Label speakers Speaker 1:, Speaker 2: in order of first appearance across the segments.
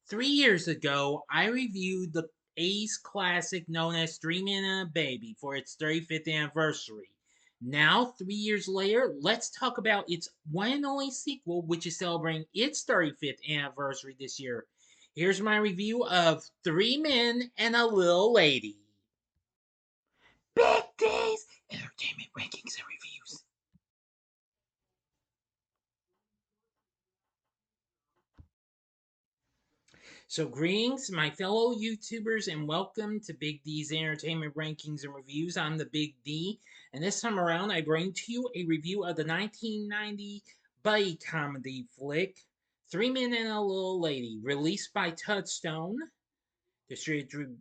Speaker 1: 3 years ago, I reviewed the Ace classic known as Dreamin' and a Baby for its 35th anniversary. Now, 3 years later, let's talk about its one and only sequel, which is celebrating its 35th anniversary this year. Here's my review of Three Men and a Little Lady. Big D's Entertainment Rankings and Reviews. So, greetings, my fellow YouTubers, and welcome to Big D's Entertainment Rankings and Reviews. I'm the Big D, and this time around, I bring to you a review of the 1990 buddy comedy flick, Three Men and a Little Lady, released by Touchstone, distributed through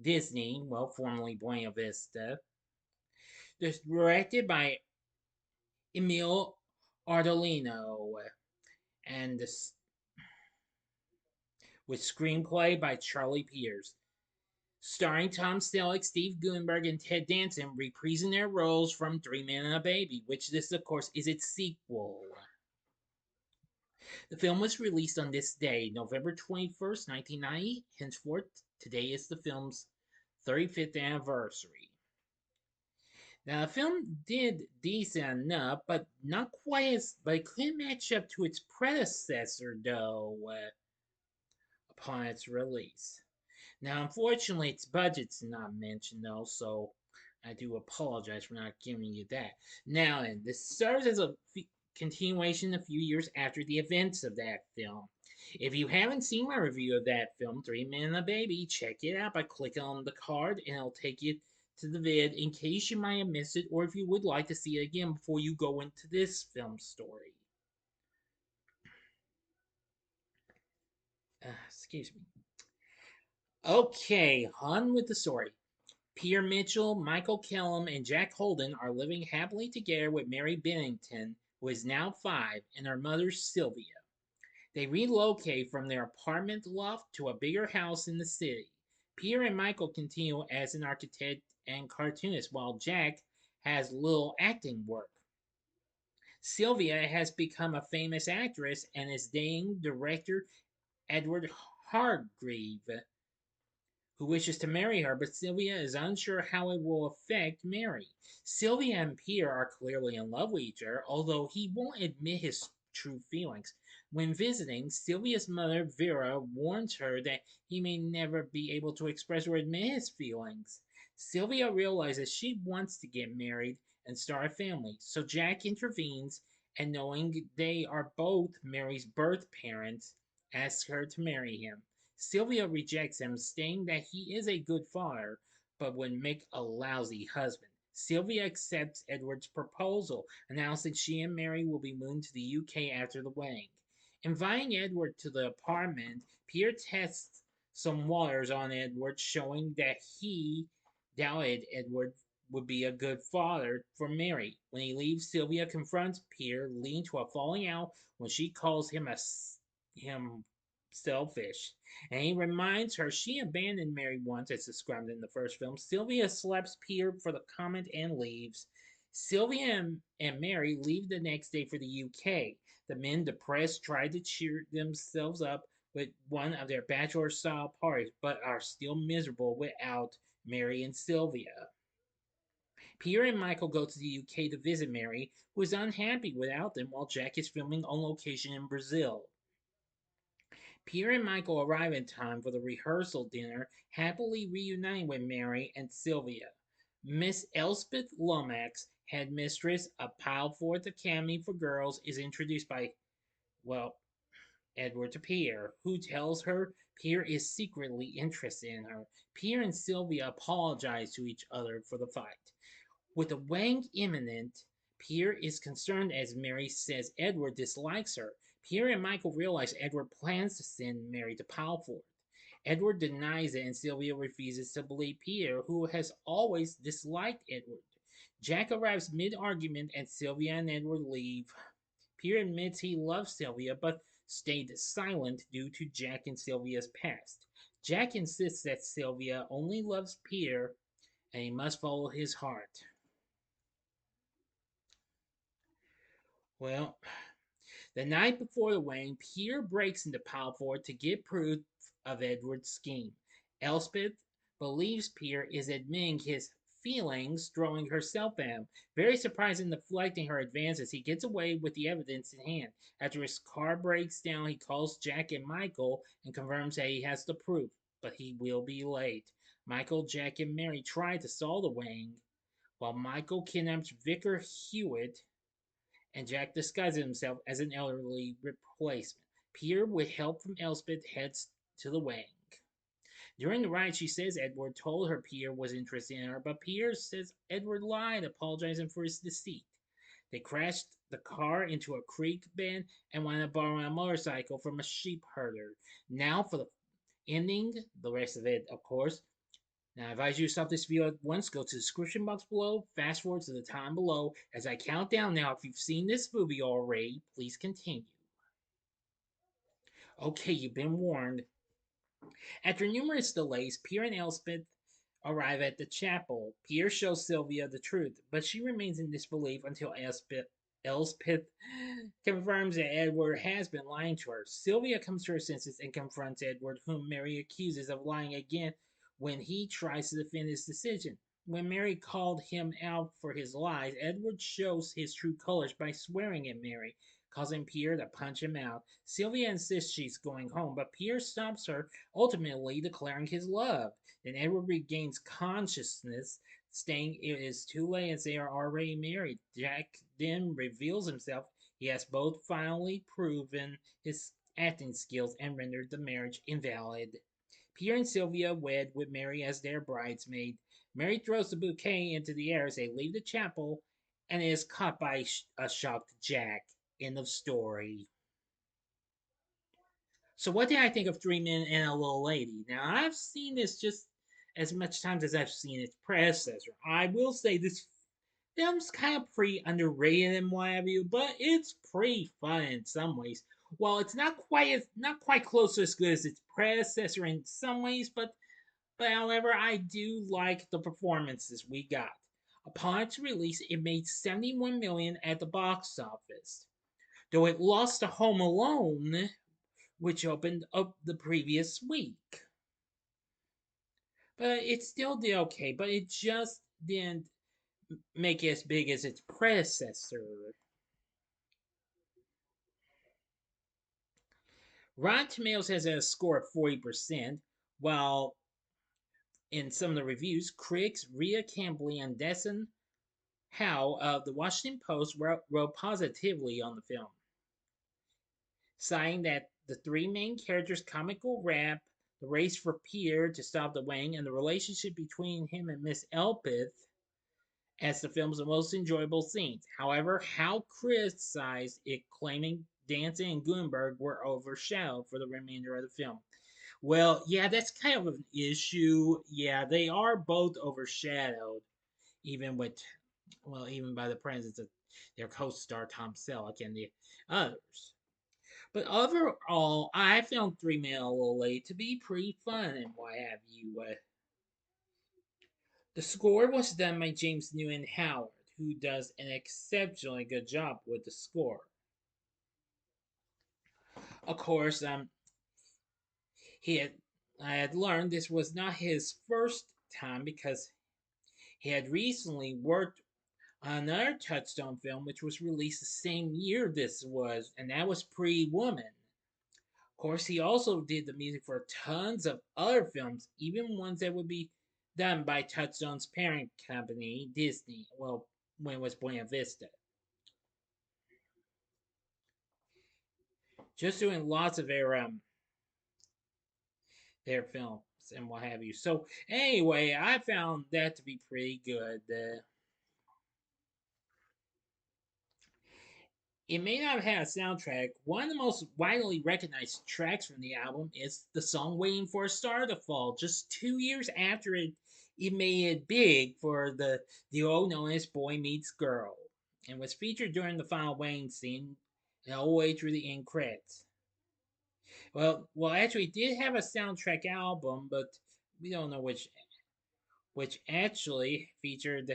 Speaker 1: Disney, well, formerly Buena Vista, directed by Emil Ardolino, and with screenplay by Charlie Pierce. Starring Tom Selleck, Steve Guttenberg, and Ted Danson reprising their roles from Three Men and a Baby, which this, of course, is its sequel. The film was released on this day, November 21st, 1990. Henceforth, today is the film's 35th anniversary. Now, the film did decent enough, but not quite as, but it couldn't match up to its predecessor, though, upon its release. Now, unfortunately, its budget's not mentioned, though, so I do apologize for not giving you that. Now, and this serves as a continuation a few years after the events of that film. If you haven't seen my review of that film, Three Men and a Baby, check it out by clicking on the card and it'll take you to the vid in case you might have missed it or if you would like to see it again before you go into this film story. Excuse me. Okay, on with the story. Pierre Mitchell, Michael Kellum, and Jack Holden are living happily together with Mary Bennington, who is now 5, and her mother Sylvia. They relocate from their apartment loft to a bigger house in the city. Pierre and Michael continue as an architect and cartoonist, while Jack has little acting work. Sylvia has become a famous actress and is dating director Edward Hargreave, who wishes to marry her, but Sylvia is unsure how it will affect Mary. Sylvia and Pierre are clearly in love with each other, although he won't admit his true feelings. When visiting, Sylvia's mother, Vera, warns her that he may never be able to express or admit his feelings. Sylvia realizes she wants to get married and start a family, so Jack intervenes and, knowing they are both Mary's birth parents, asks her to marry him. Sylvia rejects him, stating that he is a good father, but would make a lousy husband. Sylvia accepts Edward's proposal, announcing she and Mary will be moving to the UK after the wedding. Inviting Edward to the apartment, Pierre tests some waters on Edward, showing that he doubted Edward would be a good father for Mary. When he leaves, Sylvia confronts Pierre, leading to a falling out when she calls him selfish. And he reminds her she abandoned Mary once, as described in the first film. Sylvia slaps Peter for the comment and leaves. Sylvia and Mary leave the next day for the UK. The men, depressed, try to cheer themselves up with one of their bachelor style parties, but are still miserable without Mary and Sylvia. Peter and Michael go to the UK to visit Mary, who is unhappy without them while Jack is filming on location in Brazil. Pierre and Michael arrive in time for the rehearsal dinner, happily reuniting with Mary and Sylvia. Miss Elspeth Lomax, headmistress of Pileforth Academy for Girls, is introduced by, well, Edward to Pierre, who tells her Pierre is secretly interested in her. Pierre and Sylvia apologize to each other for the fight. With the wedding imminent, Pierre is concerned as Mary says Edward dislikes her. Pierre and Michael realize Edward plans to send Mary to Palford. Edward denies it and Sylvia refuses to believe Pierre, who has always disliked Edward. Jack arrives mid-argument and Sylvia and Edward leave. Pierre admits he loves Sylvia but stayed silent due to Jack and Sylvia's past. Jack insists that Sylvia only loves Pierre and he must follow his heart. Well, The night before the wedding, Pierre breaks into Palford to get proof of Edward's scheme. Elspeth believes Pierre is admitting his feelings, throwing herself at him. Very surprised and deflecting her advances, he gets away with the evidence in hand. After his car breaks down, he calls Jack and Michael and confirms that he has the proof, but he will be late. Michael, Jack, and Mary try to solve the wedding, while Michael kidnaps Vicar Hewitt and Jack disguises himself as an elderly replacement. Pierre, with help from Elspeth, heads to the wedding. During the ride, she says Edward told her Pierre was interested in her, but Pierre says Edward lied, apologizing for his deceit. They crashed the car into a creek bed and wound up borrowing a motorcycle from a sheep herder. Now for the ending, the rest of it, of course. Now, I advise you to stop this video at once. Go to the description box below. Fast forward to the time below. As I count down now, if you've seen this movie already, please continue. Okay, you've been warned. After numerous delays, Pierre and Elspeth arrive at the chapel. Pierre shows Sylvia the truth, but she remains in disbelief until Elspeth confirms that Edward has been lying to her. Sylvia comes to her senses and confronts Edward, whom Mary accuses of lying again when he tries to defend his decision. When Mary called him out for his lies, Edward shows his true colors by swearing at Mary, causing Pierre to punch him out. Sylvia insists she's going home, but Pierre stops her, ultimately declaring his love. Then Edward regains consciousness, saying it is too late as they are already married. Jack then reveals himself. He has both finally proven his acting skills and rendered the marriage invalid. Pierre and Sylvia wed with Mary as their bridesmaid. Mary throws the bouquet into the air as they leave the chapel and is caught by a shocked Jack. End of story. So, what did I think of Three Men and a Little Lady? Now, I've seen this just as much times as I've seen its predecessor. I will say this film's kind of pretty underrated in what have you, but it's pretty fun in some ways. While it's not quite close to as good as its predecessor in some ways, but however, I do like the performances we got. Upon its release, it made 71 million at the box office, though it lost to Home Alone, which opened up the previous week. But it still did okay, but it just didn't make it as big as its predecessor. Rotten Tomatoes has a score of 40%, while in some of the reviews, critics Rhea Campbell and Danson Howe of the Washington Post wrote positively on the film, citing that the three main characters' comical rap, the race for Pierre to stop the wedding, and the relationship between him and Miss Elspeth as the film's most enjoyable scenes. However, Howe criticized it, claiming Danson and Guttenberg were overshadowed for the remainder of the film. Well, yeah, that's kind of an issue. Yeah, they are both overshadowed, even with, well, even by the presence of their co-star Tom Selleck and the others. But overall, I found Three Men a Little Late to be pretty fun and what have you. The score was done by James Newton Howard, who does an exceptionally good job with the score. Of course, he had I had learned this was not his first time because he had recently worked on another Touchstone film which was released the same year this was, and that was Pretty Woman. Of course, he also did the music for tons of other films, even ones that would be done by Touchstone's parent company, Disney. Well, when it was Buena Vista. Just doing lots of their films and what have you. So anyway, I found that to be pretty good. It may not have had a soundtrack. One of the most widely recognized tracks from the album is the song Waiting for a Star to Fall, just 2 years after it made it big for the duo known as Boy Meets Girl, and was featured during the final wedding scene and all the way through the end credits. Well, actually, it did have a soundtrack album, but we don't know which actually featured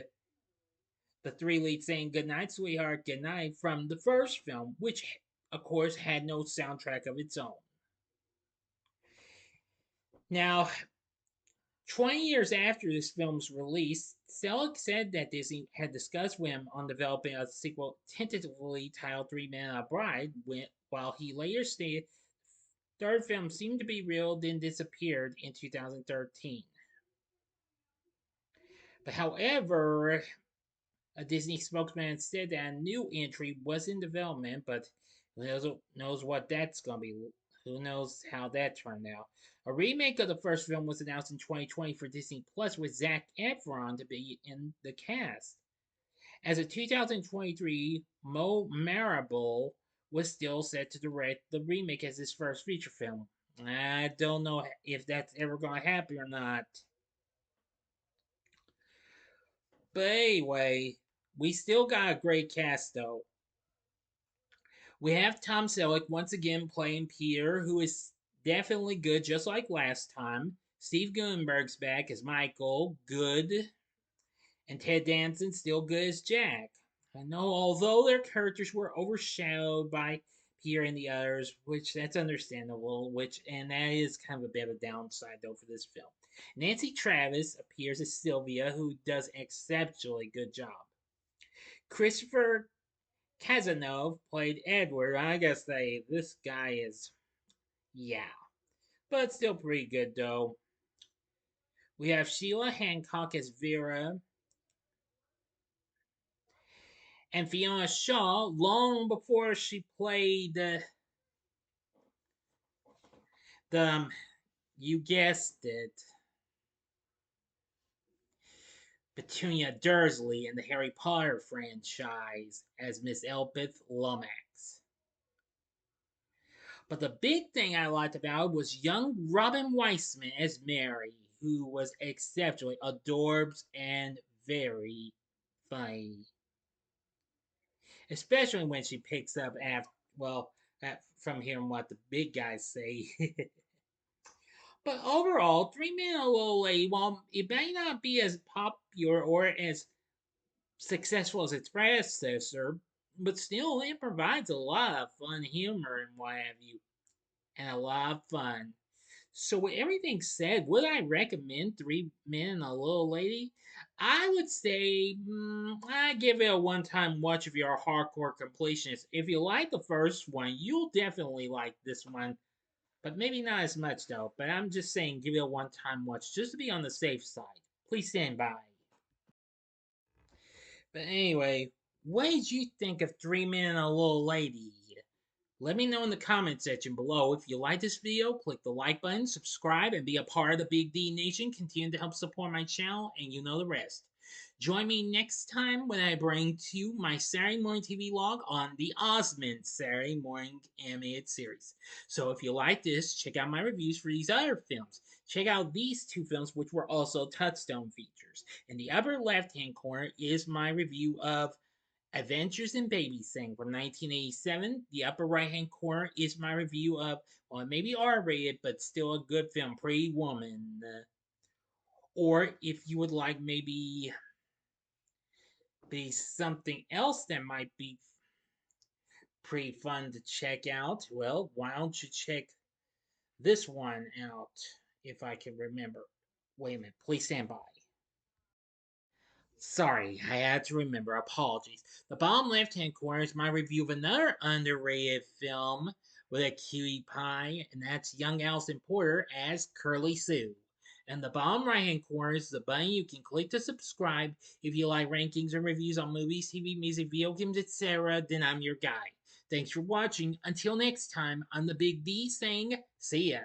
Speaker 1: the three leads saying "Good night, sweetheart, good night" from the first film, which of course, had no soundtrack of its own. Now, 20 years after this film's release, Selleck said that Disney had discussed with him on developing a sequel tentatively titled Three Men and a Bride, while he later stated the third film seemed to be real, then disappeared in 2013. But however, a Disney spokesman said that a new entry was in development, but who knows what that's going to be. Who knows how that turned out. A remake of the first film was announced in 2020 for Disney Plus with Zac Efron to be in the cast. As of 2023, Mo Marable was still set to direct the remake as his first feature film. I don't know if that's ever going to happen or not. But anyway, we still got a great cast though. We have Tom Selleck once again playing Peter, who is definitely good, just like last time. Steve Guttenberg's back as Michael, good, and Ted Danson still good as Jack. I know, although their characters were overshadowed by Peter and the others, which that's understandable, and that is kind of a bit of a downside though for this film. Nancy Travis appears as Sylvia, who does an exceptionally good job. Christopher Cazenove played Edward. I gotta say, this guy is, yeah, but still pretty good though. We have Sheila Hancock as Vera and Fiona Shaw long before she played the you guessed it, Petunia Dursley in the Harry Potter franchise as Miss Elspeth Lomax. But the big thing I liked about it was young Robin Weissman as Mary, who was exceptionally adorbs and very funny. Especially when she picks up after, well, from hearing what the big guys say. But overall, Three Men and a Little Lady, while it may not be as popular or as successful as its predecessor, but still it provides a lot of fun humor and what have you, and a lot of fun. So with everything said, would I recommend Three Men and a Little Lady? I would say I give it a one-time watch if you're a hardcore completionist. If you like the first one, you'll definitely like this one, but maybe not as much though. But I'm just saying, give it a one-time watch just to be on the safe side. Please stand by. But anyway, what did you think of Three Men and a Little Lady? Let me know in the comment section below. If you like this video, click the like button, subscribe, and be a part of the Big D Nation. Continue to help support my channel, and you know the rest. Join me next time when I bring to you my Saturday morning TV log on the Osmond Saturday morning animated series. So if you like this, check out my reviews for these other films. Check out these two films, which were also Touchstone features. In the upper left-hand corner is my review of Adventures in Babysitting from 1987. The upper right hand corner is my review of, well, maybe R rated, but still a good film, Pretty Woman. Or if you would like maybe be something else that might be pretty fun to check out, well, why don't you check this one out if I can remember. Wait a minute, please stand by. Sorry, I had to remember. Apologies. The bottom left hand corner is my review of another underrated film with a cutie pie, and that's young Allison Porter as Curly Sue. And the bottom right hand corner is the button you can click to subscribe if you like rankings and reviews on movies, TV, music, video games, etc. Then I'm your guy. Thanks for watching. Until next time, I'm the Big D saying, see ya.